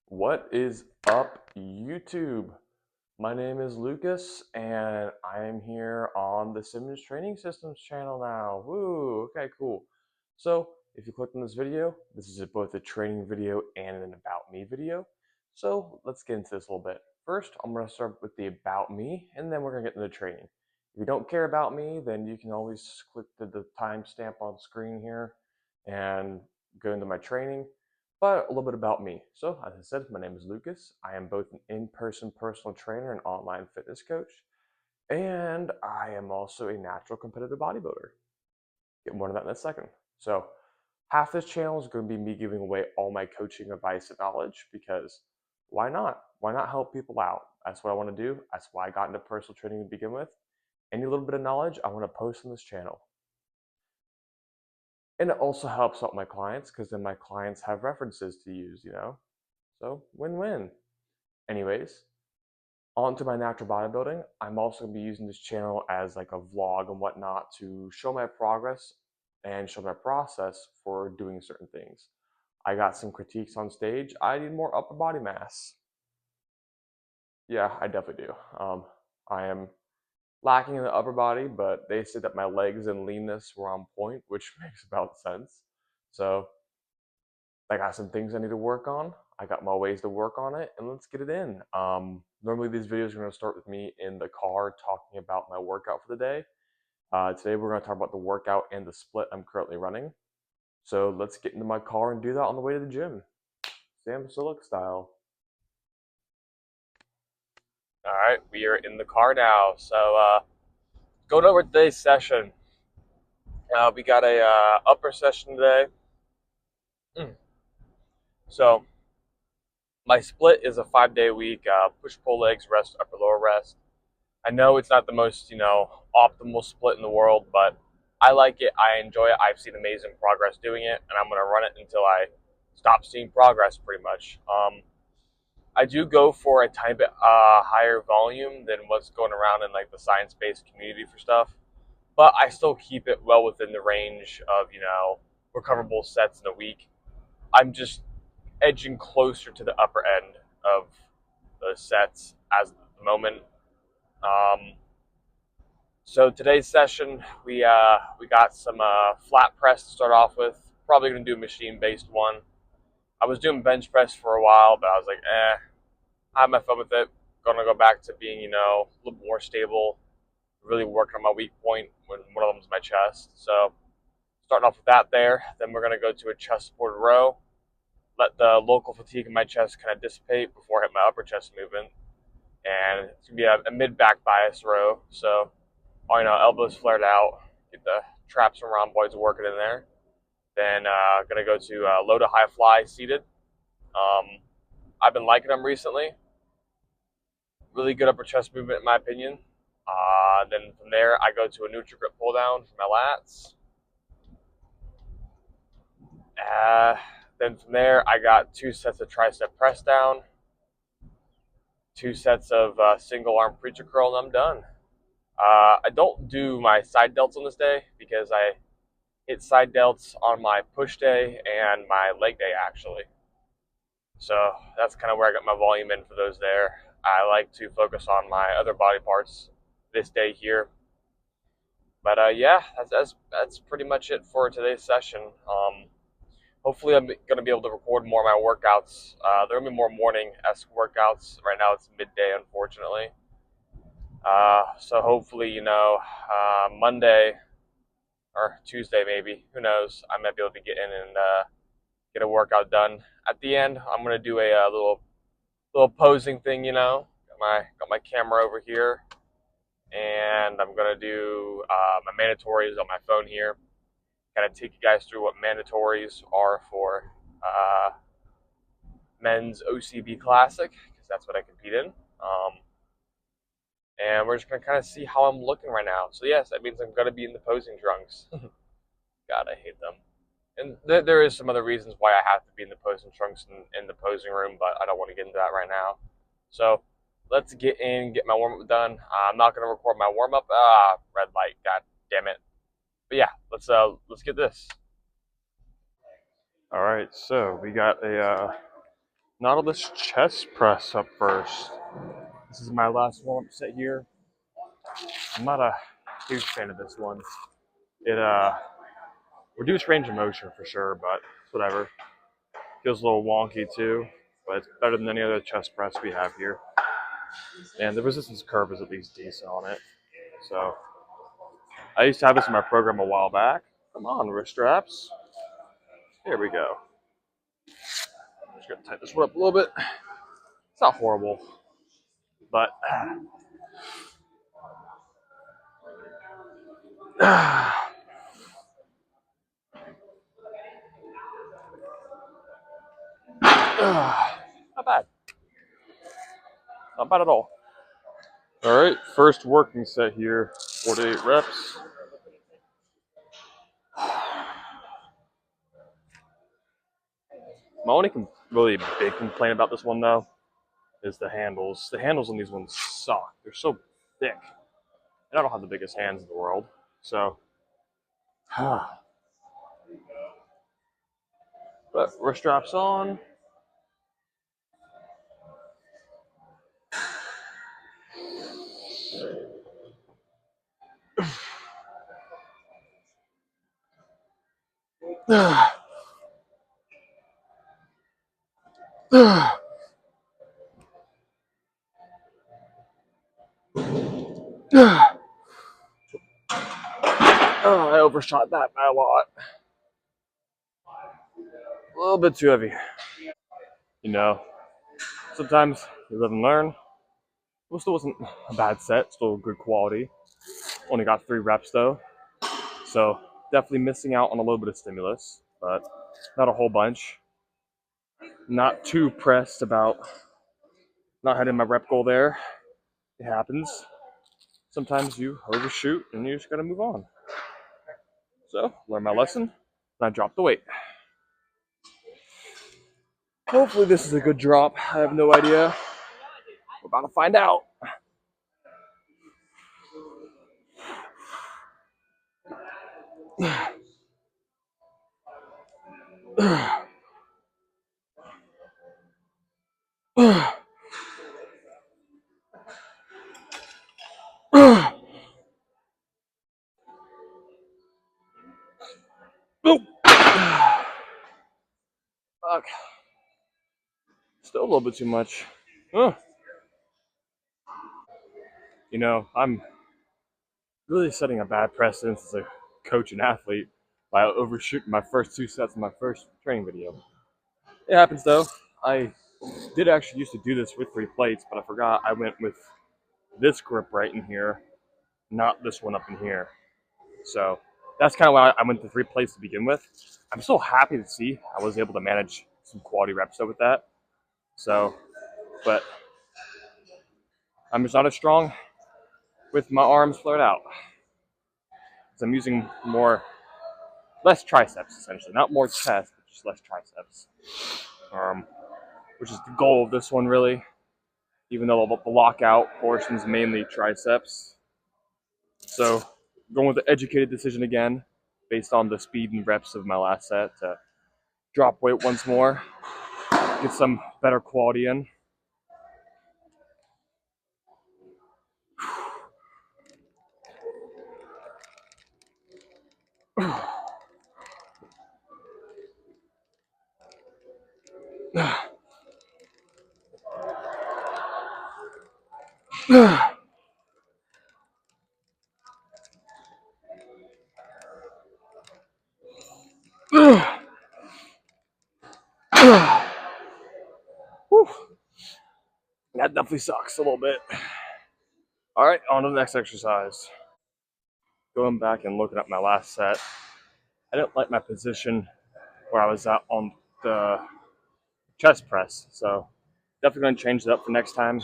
What is up, YouTube? My name is Lucas, and I am here on the Simmons Training Systems channel now. Woo! Okay, cool. So, if you clicked on this video, this is both a training video and an About Me video. So, let's get into this a little bit. First, I'm going to start with the About Me, and then we're going to get into the training. If you don't care about me, then you can always click the timestamp on screen here and go into my training. But a little bit about me. So, as I said, my name is Lucas. I am both an in-person personal trainer and online fitness coach, and I am also a natural competitive bodybuilder. Get more on that in a second. So, half this channel is going to be me giving away all my coaching advice and knowledge because why not? Why not help people out? That's what I want to do. That's why I got into personal training to begin with. Any little bit of knowledge I want to post on this channel. And it also helps out my clients because then my clients have references to use, So win-win. Anyways, on to my natural bodybuilding. I'm also going to be using this channel as like a vlog and whatnot to show my progress and show my process for doing certain things. I got some critiques on stage. I need more upper body mass. Yeah, I definitely do. I am lacking in the upper body, but they said that my legs and leanness were on point, which makes about sense. So I got some things I need to work on. I got my ways to work on it, and let's get it in. Normally, these videos are going to start with me in the car talking about my workout for the day. Today, we're going to talk about the workout and the split I'm currently running. So let's get into my car and do that on the way to the gym. Sam Sulek style. All right, we are in the car now. So going over today's session. We got a upper session today. So my split is a 5-day week, push-pull legs, rest, upper lower rest. I know it's not the most, optimal split in the world, but I like it. I enjoy it. I've seen amazing progress doing it, and I'm going to run it until I stop seeing progress pretty much. I do go for a tiny bit higher volume than what's going around in like the science-based community for stuff, but I still keep it well within the range of, recoverable sets in a week. I'm just edging closer to the upper end of the sets as the moment. So today's session, we got some flat press to start off with. Probably gonna do a machine-based one. I was doing bench press for a while, but I was like, I had my fun with it. Gonna go back to being, a little more stable, really working on my weak point when one of them is my chest. So starting off with that there. Then we're gonna go to a chest-supported row. Let the local fatigue in my chest kind of dissipate before I hit my upper chest movement. And it's gonna be a mid-back bias row. So elbows flared out, get the traps and rhomboids working in there. Then gonna go to low to high fly seated. I've been liking them recently. Really good upper chest movement in my opinion. Then from there I go to a neutral grip pull down for my lats. Then from there I got 2 sets of tricep press down, 2 sets of single arm preacher curl, and I'm done. I don't do my side delts on this day because I hit side delts on my push day and my leg day actually. So that's kind of where I got my volume in for those there. I like to focus on my other body parts this day here. But yeah, that's pretty much it for today's session. Hopefully I'm going to be able to record more of my workouts. There will be more morning-esque workouts. Right now it's midday, unfortunately. So hopefully, Monday or Tuesday maybe, who knows, I might be able to get in and get a workout done. At the end, I'm going to do a little posing thing, Got my camera over here, and I'm going to do my mandatories on my phone here. Kind of take you guys through what mandatories are for men's OCB Classic, because that's what I compete in. And we're just going to kind of see how I'm looking right now. So yes, that means I'm going to be in the posing trunks. God, I hate them. And there is some other reasons why I have to be in the posing trunks in the posing room, but I don't want to get into that right now. So let's get in, get my warm-up done. I'm not going to record my warm-up. Red light, god damn it. But yeah, let's get this. All right, so we got a Nautilus chest press up first. This is my last warm-up set here. I'm not a huge fan of this one. It reduced range of motion for sure, but whatever. Feels a little wonky too, but it's better than any other chest press we have here. And the resistance curve is at least decent on it. So I used to have this in my program a while back. Come on, wrist straps. Here we go. Just gonna tighten this one up a little bit. It's not horrible, but not bad. Not bad at all. All right, first working set here, 4 to 8 reps. My only really big complaint about this one though is the handles. The handles on these ones suck. They're so thick, and I don't have the biggest hands in the world, so. But wrist straps on. Oh, I overshot that by a lot. A little bit too heavy. You know, sometimes you live and learn. It still wasn't a bad set, still good quality. Only got 3 reps though, so definitely missing out on a little bit of stimulus, but not a whole bunch. Not too pressed about not hitting my rep goal there. It happens. Sometimes you overshoot and you just gotta move on. So, learn my lesson, and I dropped the weight. Hopefully this is a good drop. I have no idea. We're about to find out. Fuck. Still a little bit too much. You know, I'm really setting a bad precedent as a coach and athlete by overshooting my first 2 sets in my first training video. It happens though. I did actually used to do this with 3 plates, but I forgot I went with this grip right in here, not this one up in here. So that's kind of why I went to 3 plates to begin with. I'm so happy to see I was able to manage some quality reps with that. So, but I'm just not as strong with my arms flared out. So I'm using less triceps essentially, not more chest, but just less triceps, which is the goal of this one really. Even though the lockout portion is mainly triceps. So going with the educated decision again, based on the speed and reps of my last set, to drop weight once more, get some better quality in. That definitely sucks a little bit. All right, on to the next exercise. Going back and looking at my last set, I didn't like my position where I was at on the chest press, so definitely going to change it up for next time.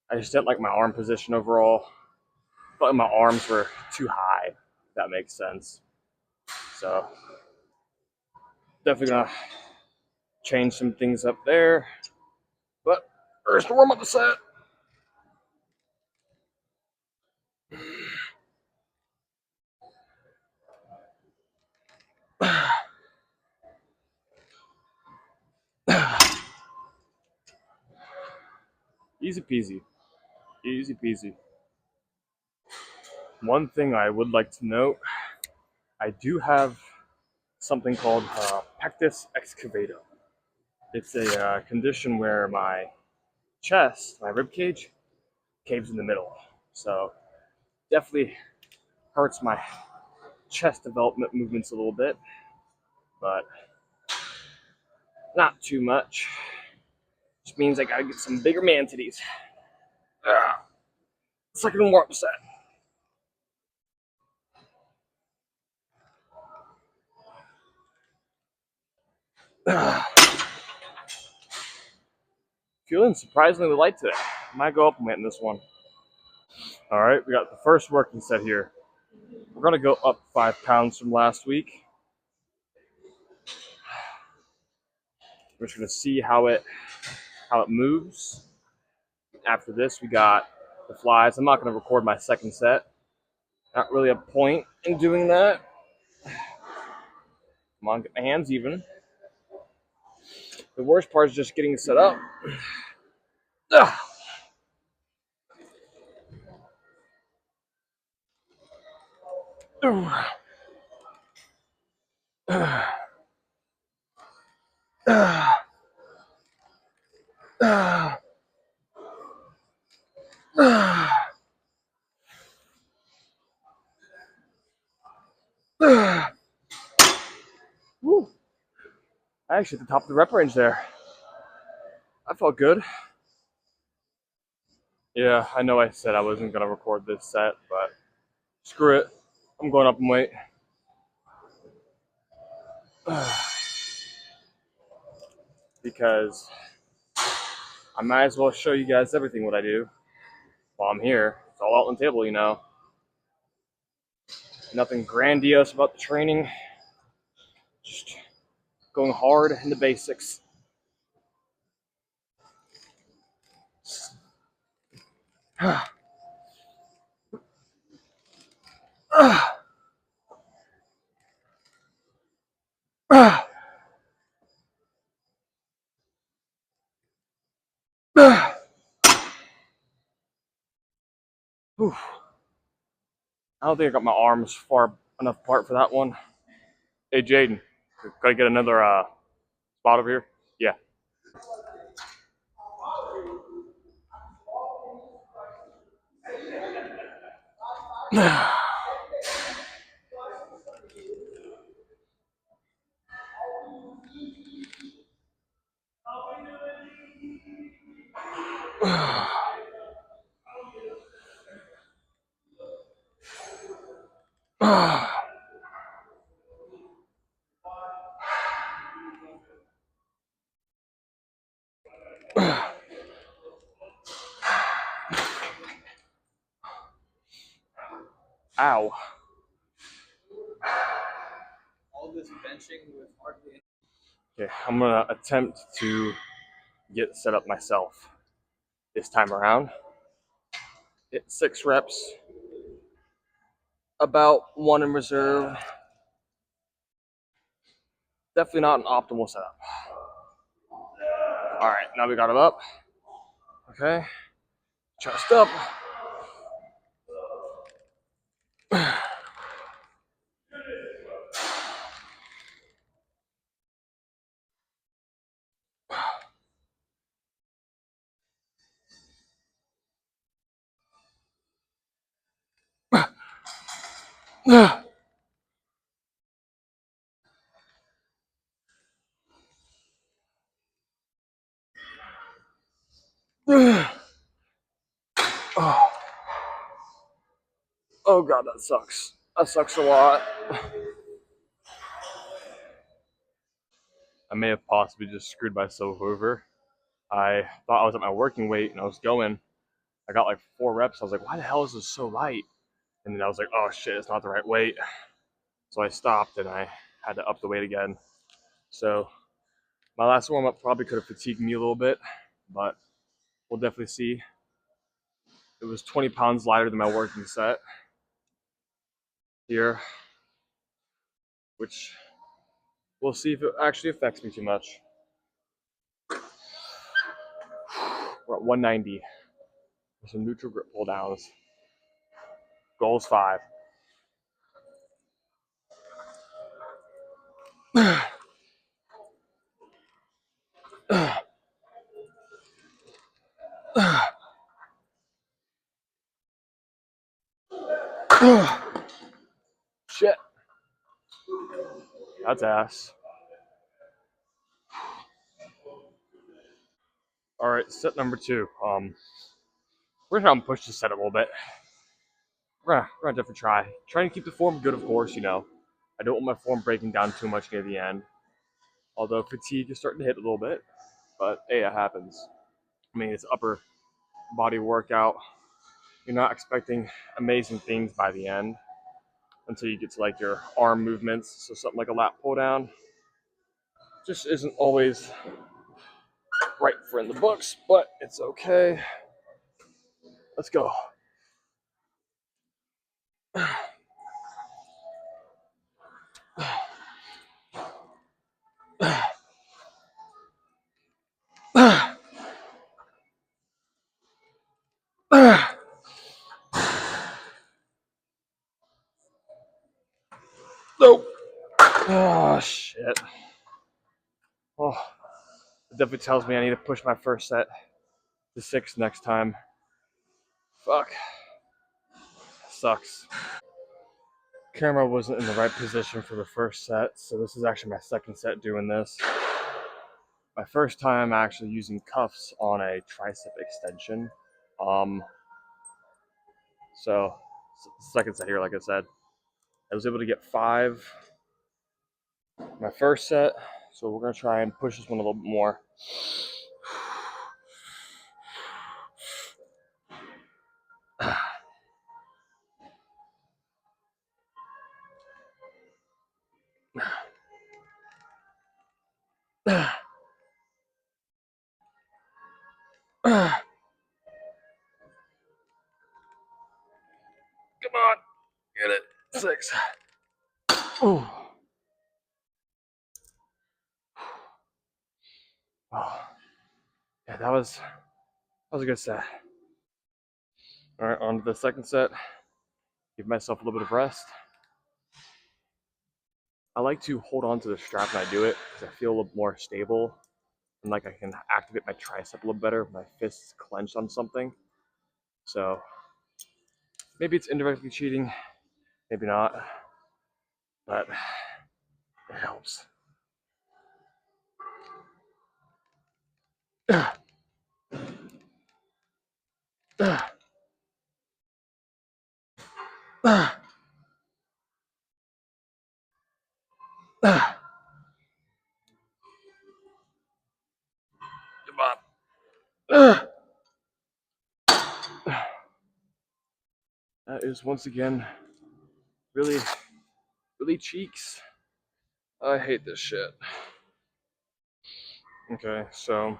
I just didn't like my arm position overall. I felt like my arms were too high, if that makes sense. So definitely going to change some things up there. But first, warm up the set. Easy peasy. Easy peasy. One thing I would like to note, I do have something called pectus excavatum. It's a condition where my chest, my rib cage, caves in the middle. So definitely hurts my chest development movements a little bit, but not too much. Which means I gotta get some bigger man titties. Second warm set. Feeling surprisingly light today. Might go up and win this one. All right, we got the first working set here. We're gonna go up 5 pounds from last week. We're just gonna see how it moves. After this, we got the flies. I'm not gonna record my second set. Not really a point in doing that. Come on, get my hands even. The worst part is just getting set up. Ugh. Woo. Actually, at the top of the rep range there. I felt good. Yeah, I know I said I wasn't going to record this set, but screw it. I'm going up in weight. Because I might as well show you guys everything what I do while I'm here. It's all out on the table, you know. Nothing grandiose about the training. Just going hard in the basics. I don't think I got my arms far enough apart for that one. Hey, Jaden, gotta get another spot over here? Yeah. Ow. All this benching was hardly. Okay, I'm gonna attempt to get set up myself this time around. Hit 6 reps, about 1 in reserve. Definitely not an optimal setup. All right, now we got him up. Okay, chest up. Oh god, that sucks. That sucks a lot. I may have possibly just screwed myself over. I thought I was at my working weight and I was going. I got like 4 reps. I was like, why the hell is this so light? And then I was like, oh shit, it's not the right weight. So I stopped and I had to up the weight again. So my last warm up probably could have fatigued me a little bit, but we'll definitely see. It was 20 pounds lighter than my working set here, which we'll see if it actually affects me too much. We're at 190. some neutral grip pull downs. Goal is 5. Shit. That's ass. All right, set number 2. We're gonna push this set a little bit. We're gonna definitely try. Trying to keep the form good, of course. I don't want my form breaking down too much near the end. Although fatigue is starting to hit a little bit, but hey, it happens. I mean, it's upper body workout. You're not expecting amazing things by the end until you get to like your arm movements. So something like a lat pull down just isn't always right for in the books, but it's okay. Let's go. Nope. Oh, shit. Oh, it definitely tells me I need to push my first set to 6 next time. Fuck. Sucks. Camera wasn't in the right position for the first set, so this is actually my second set doing this. My first time actually using cuffs on a tricep extension. So second set here, like I said, I was able to get 5 my first set, so we're gonna try and push this one a little bit more. Come on, get it. 6. Ooh. Oh. Yeah, that was a good set. All right, on to the second set. Give myself a little bit of rest. I like to hold on to the strap when I do it because I feel a little more stable and like I can activate my tricep a little better if my fists clenched on something. So maybe it's indirectly cheating, maybe not, but it helps. Come on. That is once again really, really cheeks. I hate this shit. Okay, so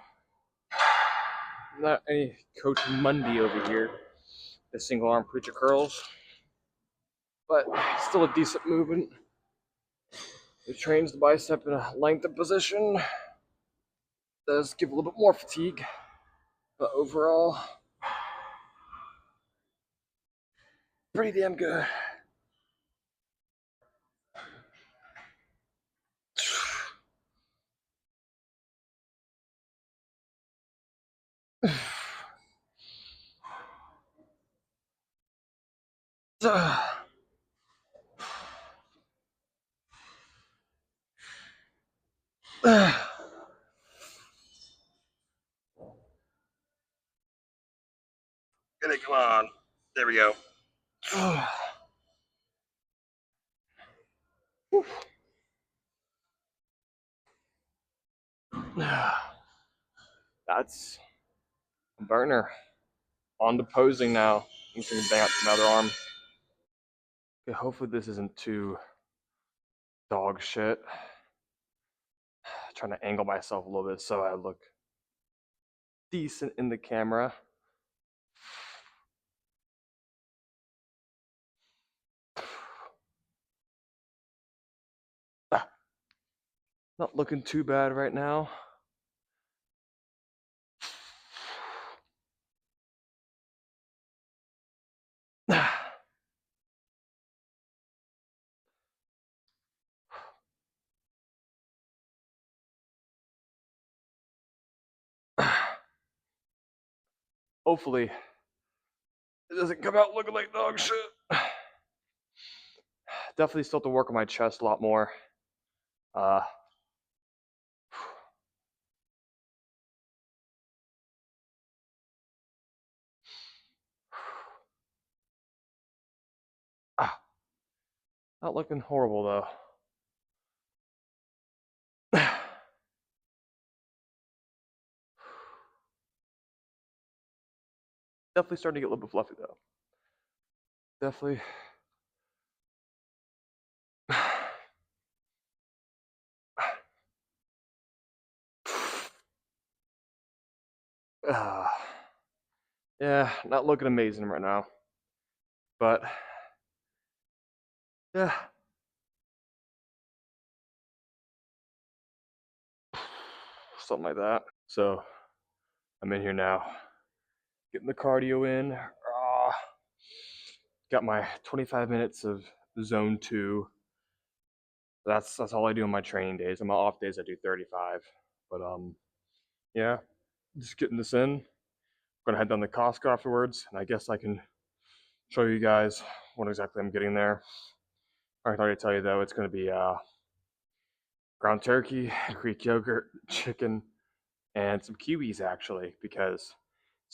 not any Coach Mundy over here. The single arm preacher curls, but still a decent movement. It trains the bicep in a lengthened position. Does give a little bit more fatigue, but overall, pretty damn good. Get it, come on. There we go. That's a burner. On to posing now. I'm just gonna bang out my other arm. Okay, hopefully this isn't too dog shit. Trying to angle myself a little bit so I look decent in the camera. Not looking too bad right now. hopefully it doesn't come out looking like dog shit. Definitely still have to work on my chest a lot more. Uh, Not looking horrible though. Definitely starting to get a little bit fluffy though. Definitely. Yeah, not looking amazing right now. But yeah. Something like that. So I'm in here now. Getting the cardio in. Got my 25 minutes of zone 2. That's all I do on my training days. On my off days I do 35. But yeah, just getting this in. Gonna head down to Costco afterwards, and I guess I can show you guys what exactly I'm getting there. I thought I'd tell you though, it's gonna be ground turkey, Greek yogurt, chicken, and some kiwis actually, because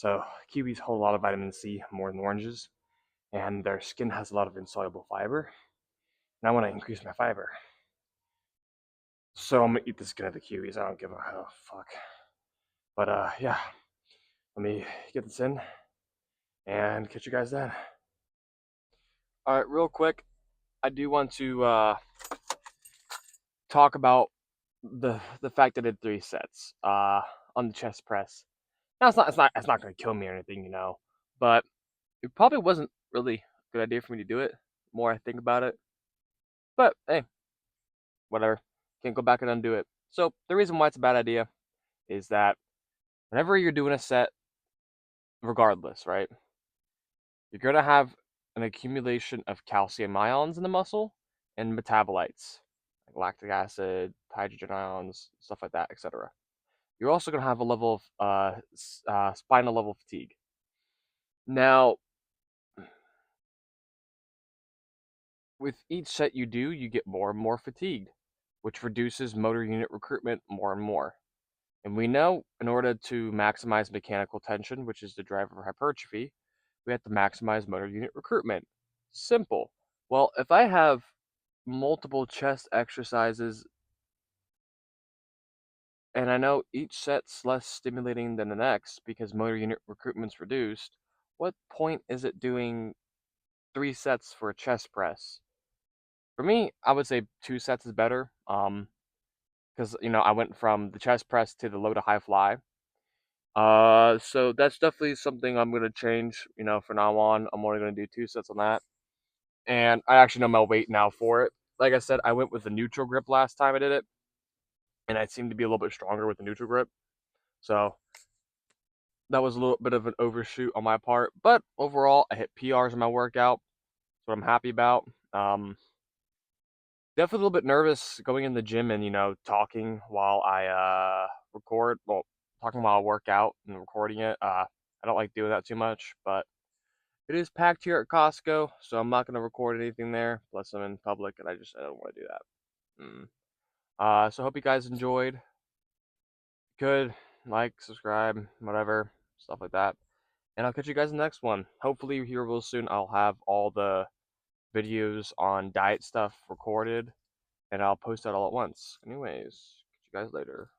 kiwis hold a lot of vitamin C more than oranges, and their skin has a lot of insoluble fiber, and I want to increase my fiber. So I'm gonna eat the skin of the kiwis. I don't give a fuck. But yeah, let me get this in and catch you guys then. All right, real quick, I do want to talk about the fact that I did 3 sets on the chest press. Now it's not gonna kill me or anything, but it probably wasn't really a good idea for me to do it. The more I think about it, but hey, whatever. Can't go back and undo it. So the reason why it's a bad idea is that whenever you're doing a set, regardless, right, you're gonna have an accumulation of calcium ions in the muscle and metabolites, like lactic acid, hydrogen ions, stuff like that, etc. You're also gonna have a level of spinal level fatigue. Now, with each set you do, you get more and more fatigued, which reduces motor unit recruitment more and more. And we know in order to maximize mechanical tension, which is the driver of hypertrophy, we have to maximize motor unit recruitment. Simple. Well, if I have multiple chest exercises and I know each set's less stimulating than the next because motor unit recruitment's reduced, what point is it doing 3 sets for a chest press? For me, I would say 2 sets is better. Because I went from the chest press to the low to high fly. So that's definitely something I'm gonna change. From now on, I'm only gonna do 2 sets on that, and I actually know my weight now for it. Like I said, I went with the neutral grip last time I did it, and I seemed to be a little bit stronger with the neutral grip. So that was a little bit of an overshoot on my part, but overall, I hit PRs in my workout. That's what I'm happy about. Definitely a little bit nervous going in the gym and talking while I record. Well, talking while I work out and recording it. I don't like doing that too much, but it is packed here at Costco, so I'm not gonna record anything there. Plus, I'm in public, and I don't want to do that. So hope you guys enjoyed. Could like, subscribe, whatever stuff like that, and I'll catch you guys in the next one. Hopefully, here real soon. I'll have all the videos on diet stuff recorded, and I'll post that all at once. Anyways, catch you guys later.